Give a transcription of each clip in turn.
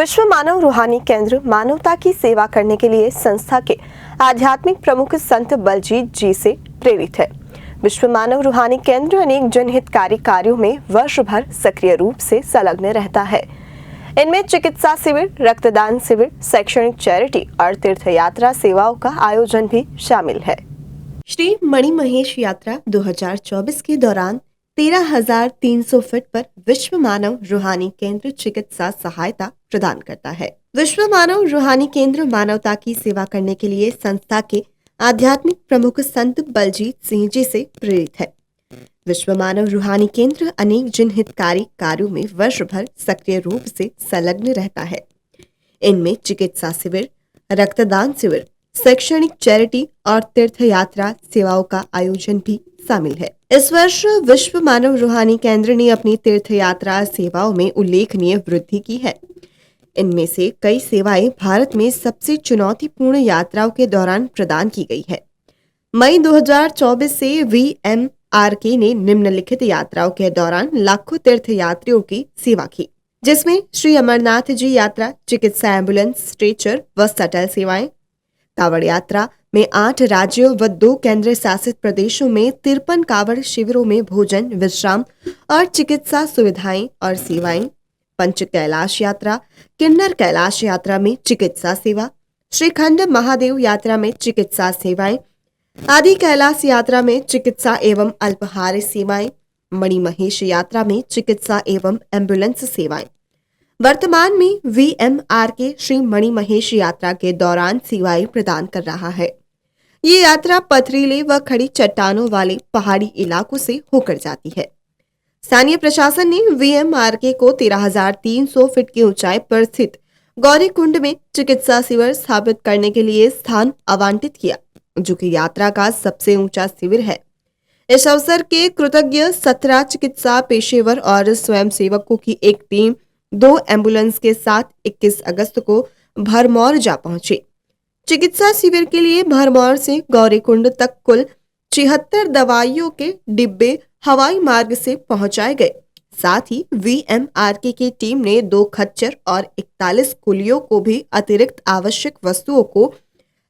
विश्व मानव रूहानी केंद्र मानवता की सेवा करने के लिए संस्था के आध्यात्मिक प्रमुख संत बलजीत जी से प्रेरित है। विश्व मानव रूहानी केंद्र अनेक जनहितकारी कार्यों में वर्ष भर सक्रिय रूप से संलग्न रहता है। इनमें चिकित्सा शिविर, रक्तदान शिविर, शैक्षणिक चैरिटी और तीर्थ यात्रा सेवाओं का आयोजन भी शामिल है। श्री मणिमहेश यात्रा 2024 के दौरान 13,300 फीट पर विश्व मानव रूहानी केंद्र चिकित्सा सहायता प्रदान करता है। विश्व मानव रूहानी केंद्र मानवता की सेवा करने के लिए संस्था के आध्यात्मिक प्रमुख संत बलजीत सिंह जी से प्रेरित है। विश्व मानव रूहानी केंद्र अनेक जनहितकारी कार्यों में वर्ष भर सक्रिय रूप से संलग्न रहता है। इनमें चिकित्सा शिविर, रक्तदान शिविर, शैक्षणिक चैरिटी और तीर्थ यात्रा सेवाओं का आयोजन भी शामिल है। इस वर्ष विश्व मानव रूहानी केंद्र ने अपनी तीर्थ यात्रा सेवाओं में उल्लेखनीय वृद्धि की है। इनमें से कई सेवाएं भारत में सबसे चुनौतीपूर्ण यात्राओं के दौरान प्रदान की गई है। मई 2024 से VMRK ने निम्नलिखित यात्राओं के दौरान लाखों तीर्थ यात्रियों की सेवा की, जिसमें श्री अमरनाथ जी यात्रा, चिकित्सा एम्बुलेंस, स्ट्रेचर व शटल सेवाएं, कावड़ यात्रा में 8 राज्यों व 2 केंद्र शासित प्रदेशों में 53 कावड़ शिविरों में भोजन, विश्राम और चिकित्सा सुविधाएं और सेवाएं, पंच कैलाश यात्रा, किन्नर कैलाश यात्रा में चिकित्सा सेवा, श्रीखंड महादेव यात्रा में चिकित्सा सेवाएं, आदि कैलाश यात्रा में चिकित्सा एवं अल्पाहार सेवाएं, मणिमहेश यात्रा में चिकित्सा एवं एम्बुलेंस सेवाएं। वर्तमान में VMRK श्री मणिमहेश यात्रा के दौरान सेवाएं प्रदान कर रहा है। ये यात्रा पथरीले व खड़ी चट्टानों वाले पहाड़ी इलाकों से होकर जाती है। स्थानीय प्रशासन ने VMRK को 13,300 फीट की ऊंचाई पर स्थित गौरीकुंड में चिकित्सा शिविर स्थापित करने के लिए स्थान आवंटित किया, जो कि यात्रा का सबसे ऊंचा शिविर है। इस अवसर के कृतज्ञ 17 चिकित्सा पेशेवर और स्वयंसेवकों की एक टीम 2 एम्बुलेंस के साथ 21 अगस्त को भरमौर जा पहुंची। चिकित्सा शिविर के लिए भरमौर से गौरीकुंड तक कुल 76 दवाइयों के डिब्बे हवाई मार्ग से पहुंचाए गए। साथ ही VMRK की टीम ने 2 खच्चर और 41 कुलियों को भी अतिरिक्त आवश्यक वस्तुओं को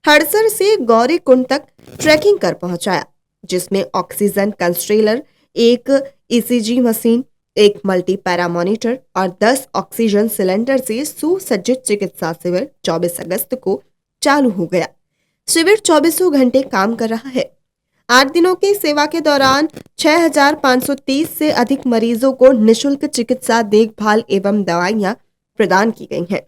हड़सर से गौरीकुंड तक ट्रैकिंग कर पहुंचाया, जिसमें ऑक्सीजन कंसंट्रेटर, एक ECG मशीन, एक मल्टी पैरा मॉनिटर और 10 ऑक्सीजन सिलेंडर से सुसज्जित चिकित्सा शिविर 24 अगस्त को चालू हो गया। शिविर 24 घंटे काम कर रहा है। 8 दिनों की सेवा के दौरान 6,530 से अधिक मरीजों को निशुल्क चिकित्सा देखभाल एवं दवाइयां प्रदान की गई हैं।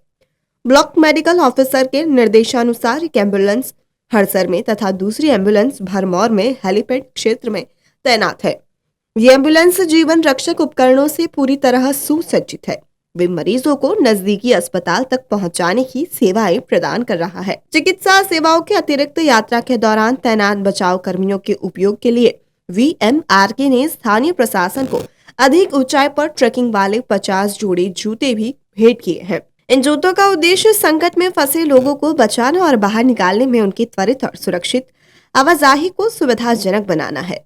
ब्लॉक मेडिकल ऑफिसर के निर्देशानुसार एक एम्बुलेंस हड़सर में तथा दूसरी एम्बुलेंस भरमौर में हेलीपैड क्षेत्र में तैनात है। ये एम्बुलेंस जीवन रक्षक उपकरणों से पूरी तरह सुसज्जित है। वे मरीजों को नजदीकी अस्पताल तक पहुंचाने की सेवाएं प्रदान कर रहा है। चिकित्सा सेवाओं के अतिरिक्त यात्रा के दौरान तैनात बचाव कर्मियों के उपयोग के लिए VMRK ने स्थानीय प्रशासन को अधिक ऊंचाई पर ट्रैकिंग वाले 50 जोड़े जूते भी भेंट किए हैं। इन जूतों का उद्देश्य संकट में फंसे लोगों को बचाना और बाहर निकालने में उनकी त्वरित और सुरक्षित आवाजाही को सुविधाजनक बनाना है।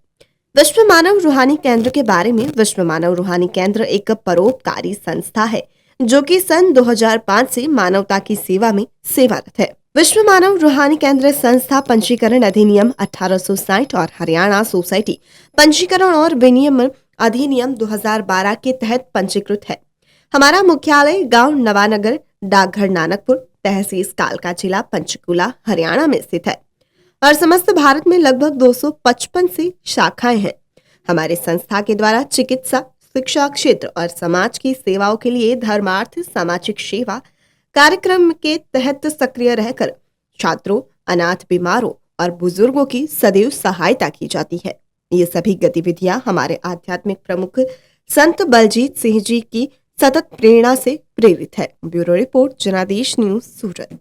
विश्व मानव रूहानी केंद्र के बारे में। विश्व मानव रूहानी केंद्र एक परोपकारी संस्था है जो कि सन 2005 से मानवता की सेवा में सेवारत है। विश्व मानव रूहानी केंद्र संस्था पंजीकरण अधिनियम 1860 और हरियाणा सोसाइटी पंजीकरण और विनियमन अधिनियम 2012 के तहत पंजीकृत है। हमारा मुख्यालय गांव नवानगर, डाकघर नानकपुर, तहसील कालका, जिला पंचकुला, हरियाणा में स्थित है और समस्त भारत में लगभग 255 से शाखाएं हैं। हमारे संस्था के द्वारा चिकित्सा, शिक्षा क्षेत्र और समाज की सेवाओं के लिए धर्मार्थ सामाजिक सेवा कार्यक्रम के तहत सक्रिय रहकर छात्रों, अनाथ, बीमारों और बुजुर्गों की सदैव सहायता की जाती है। ये सभी गतिविधियां हमारे आध्यात्मिक प्रमुख संत बलजीत सिंह जी की सतत प्रेरणा से प्रेरित है। ब्यूरो रिपोर्ट, जनादेश न्यूज, सूरत।